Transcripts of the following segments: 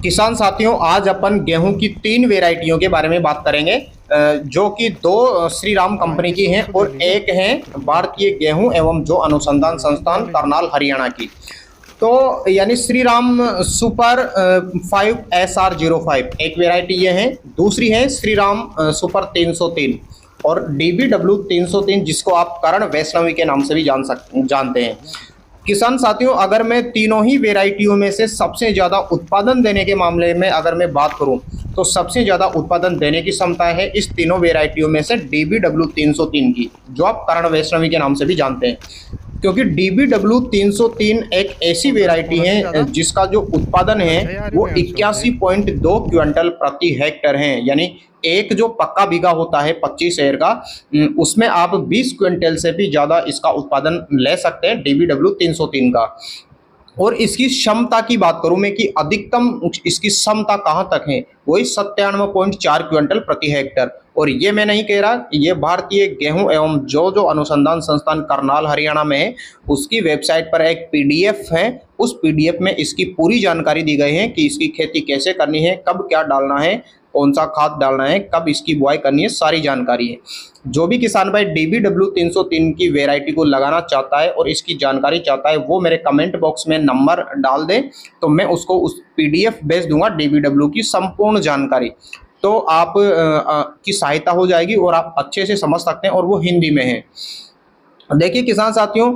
किसान साथियों, आज अपन गेहूं की 3 वेराइटियों के बारे में बात करेंगे, जो कि 2 श्री राम कंपनी की हैं और एक है भारतीय गेहूं एवं जो अनुसंधान संस्थान करनाल हरियाणा की। तो यानी श्री राम सुपर 5 SR05 एक वेराइटी ये है। दूसरी है श्री राम सुपर 303 और DBW 303, जिसको आप करण वैष्णवी के नाम से भी जानते हैं। किसान साथियों, अगर मैं तीनों ही वेराइटियों में से सबसे ज़्यादा उत्पादन देने के मामले में अगर मैं बात करूं, तो सबसे ज़्यादा उत्पादन देने की क्षमता है इस तीनों वेराइटियों में से DBW 303 की, जो आप करण वैष्णवी के नाम से भी जानते हैं। क्योंकि DBW 303 एक ऐसी वेराइटी है जिसका जो उत्पादन है वो 81.2 क्विंटल प्रति हेक्टेयर है। यानी एक जो पक्का बीघा होता है 25 शेर का, उसमें आप 20 क्विंटल से भी ज़्यादा इसका उत्पादन ले सकते हैं DBW 303 का। और इसकी क्षमता की बात करूं मैं कि अधिकतम इसकी क्षमता कहां तक है, वही 97.4 क्विंटल प्रति हेक्टेयर। और ये मैं नहीं कह रहा, ये भारतीय गेहूं एवं जो अनुसंधान संस्थान करनाल हरियाणा में है उसकी वेबसाइट पर एक PDF है। उस PDF में इसकी पूरी जानकारी दी गई है कि इसकी खेती कैसे करनी है, कब क्या डालना है, कौन सा खाद डालना है, कब इसकी बुआई करनी है, सारी जानकारी है। जो भी किसान भाई DBW 303 की वेराइटी को लगाना चाहता है और इसकी जानकारी चाहता है, वो मेरे कमेंट बॉक्स में नंबर डाल दे, तो मैं उसको उस PDF भेज दूंगा DBW की संपूर्ण जानकारी। तो आप की सहायता हो जाएगी और आप अच्छे से समझ सकते हैं, और वो हिंदी में है। देखिए किसान साथियों,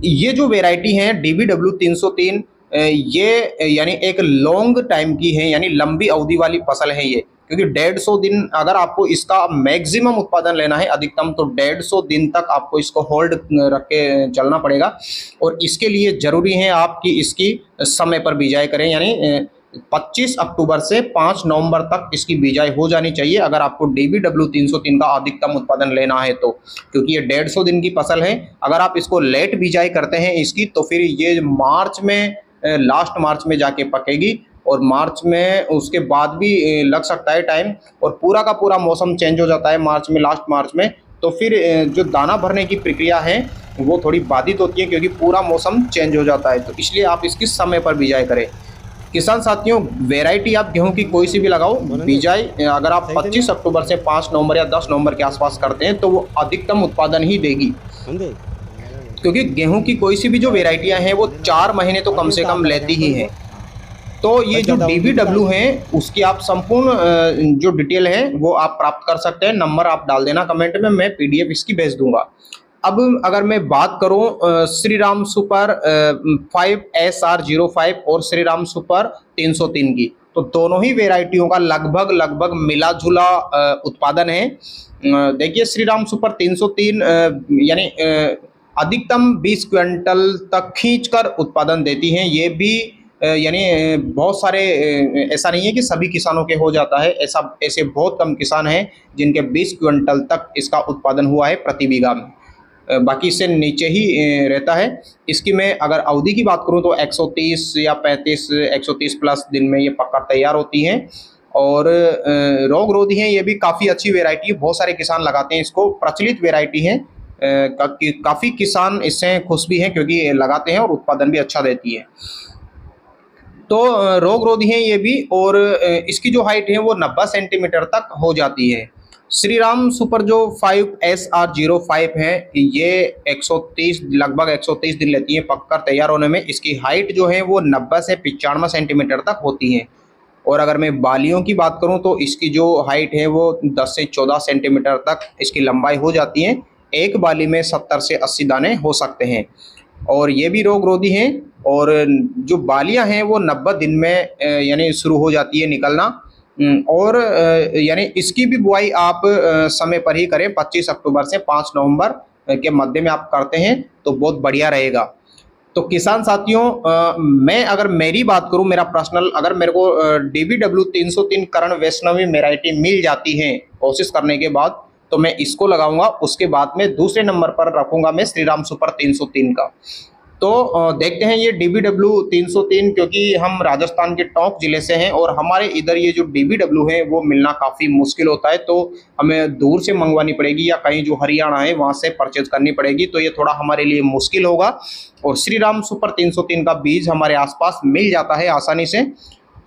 ये जो वेराइटी है DBW 303, ये यानी एक लॉन्ग टाइम की है, यानी लंबी अवधि वाली फसल है ये। क्योंकि 150 दिन अगर आपको इसका मैक्सिमम उत्पादन लेना है अधिकतम, तो 150 दिन तक आपको इसको होल्ड रख के चलना पड़ेगा। और इसके लिए ज़रूरी है आपकी इसकी समय पर बिजाई करें, यानी 25 अक्टूबर से 5 नवंबर तक इसकी बिजाई हो जानी चाहिए अगर आपको DBW 303 का अधिकतम उत्पादन लेना है तो। क्योंकि ये 150 दिन की फसल है, अगर आप इसको लेट बिजाई करते हैं इसकी, तो फिर ये मार्च में, लास्ट मार्च में जाके पकेगी, और मार्च में उसके बाद भी लग सकता है टाइम, और पूरा का पूरा मौसम चेंज हो जाता है मार्च में, लास्ट मार्च में। तो फिर जो दाना भरने की प्रक्रिया है वो थोड़ी बाधित होती है, क्योंकि पूरा मौसम चेंज हो जाता है। तो इसलिए आप इसकी समय पर बिजाई करें। किसान साथियों, वेराइटी आप गेहूं की कोई सी भी लगाओ, बिजाई अगर आप 25 अक्टूबर से 5 नवंबर या 10 नवंबर के आसपास करते हैं तो वो अधिकतम उत्पादन ही देगी। क्योंकि गेहूं की कोई सी भी जो वेराइटियां हैं वो 4 महीने तो कम से कम लेती ही हैं। तो ये जो DBW है उसकी आप संपूर्ण जो डिटेल है वो आप प्राप्त कर सकते हैं। नंबर आप डाल देना कमेंट में, मैं PDF इसकी भेज दूंगा। अब अगर मैं बात करूं श्री राम सुपर 5 SR05 और श्री राम सुपर 303 की, तो दोनों ही वेराइटियों का लगभग मिला जुला उत्पादन है। देखिए श्री राम सुपर 303 यानी अधिकतम 20 क्विंटल तक खींचकर उत्पादन देती हैं। ये भी यानी बहुत सारे, ऐसा नहीं है कि सभी किसानों के हो जाता है, ऐसे बहुत कम किसान हैं जिनके 20 क्विंटल तक इसका उत्पादन हुआ है प्रति बीघा में, बाकी इससे नीचे ही रहता है। इसकी मैं अगर अवधि की बात करूं तो 130 या 35, 130 प्लस दिन में ये पक्का तैयार होती हैं। और रोग रोधी हैं, ये भी काफ़ी अच्छी वेराइटी है, बहुत सारे किसान लगाते हैं इसको, प्रचलित वेराइटी है। काफ़ी किसान इससे खुश भी हैं क्योंकि लगाते हैं और उत्पादन भी अच्छा देती है। तो रोग रोधी है ये भी, और इसकी जो हाइट है वो 90 सेंटीमीटर तक हो जाती है। श्री राम सुपर जो 5 SR05 है, ये 130 लगभग 130 दिन लेती है पककर तैयार होने में। इसकी हाइट जो है वो 90 से 95 सेंटीमीटर तक होती है। और अगर मैं बालियों की बात करूं तो इसकी जो हाइट है वो 10 से 14 सेंटीमीटर तक इसकी लंबाई हो जाती है। एक बाली में 70 से 80 दाने हो सकते हैं। और ये भी रोग रोधी हैं, और जो बालियां हैं वो 90 दिन में यानी शुरू हो जाती है निकलना। और यानी इसकी भी बुआई आप समय पर ही करें, 25 अक्टूबर से 5 नवंबर के मध्य में आप करते हैं तो बहुत बढ़िया रहेगा। तो किसान साथियों, मैं अगर मेरी बात करूं, मेरा पर्सनल, अगर मेरे को DBW 303 करण वैष्णवी वेराइटी मिल जाती है कोशिश करने के बाद, तो मैं इसको लगाऊंगा। उसके बाद में दूसरे नंबर पर रखूंगा मैं श्री राम सुपर 303 का। तो देखते हैं ये DBW 303, क्योंकि हम राजस्थान के टोंक जिले से हैं और हमारे इधर ये जो DBW है वो मिलना काफ़ी मुश्किल होता है, तो हमें दूर से मंगवानी पड़ेगी या कहीं जो हरियाणा है वहाँ से परचेज करनी पड़ेगी, तो ये थोड़ा हमारे लिए मुश्किल होगा। और श्री राम सुपर 303 का बीज हमारे आसपास मिल जाता है आसानी से।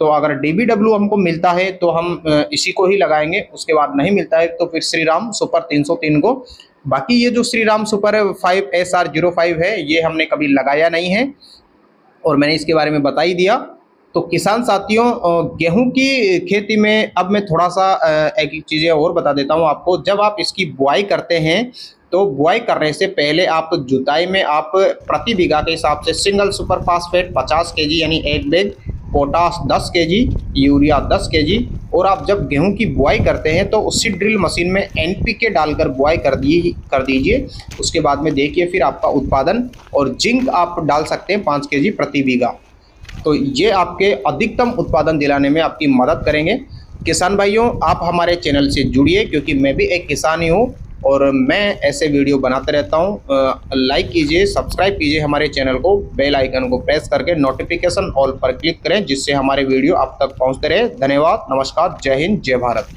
तो अगर DBW हमको मिलता है तो हम इसी को ही लगाएंगे, उसके बाद नहीं मिलता है तो फिर श्रीराम सुपर 303 को। बाकी ये जो श्रीराम सुपर 5 SR05 है ये हमने कभी लगाया नहीं है और मैंने इसके बारे में बता ही दिया। तो किसान साथियों, गेहूं की खेती में अब मैं थोड़ा सा एक चीज़ें और बता देता हूं आपको। जब आप इसकी बुआई करते हैं तो बुआई करने से पहले आप जुताई में आप प्रति बीघा के हिसाब से सिंगल सुपर फास्फेट 50 kg यानी एक bag, potash 10 kg, urea 10 kg, और आप जब गेहूं की बुआई करते हैं तो उसी ड्रिल मशीन में NPK डालकर बुआई कर दीजिए। उसके बाद में देखिए फिर आपका उत्पादन, और जिंक आप डाल सकते हैं 5 kg प्रति बीघा। तो ये आपके अधिकतम उत्पादन दिलाने में आपकी मदद करेंगे। किसान भाइयों, आप हमारे चैनल से जुड़िए क्योंकि मैं भी एक किसान ही हूँ और मैं ऐसे वीडियो बनाते रहता हूँ। लाइक कीजिए, सब्सक्राइब कीजिए हमारे चैनल को, बेल आइकन को प्रेस करके नोटिफिकेशन ऑल पर क्लिक करें जिससे हमारे वीडियो आप तक पहुँचते रहे। धन्यवाद, नमस्कार, जय हिंद, जय भारत।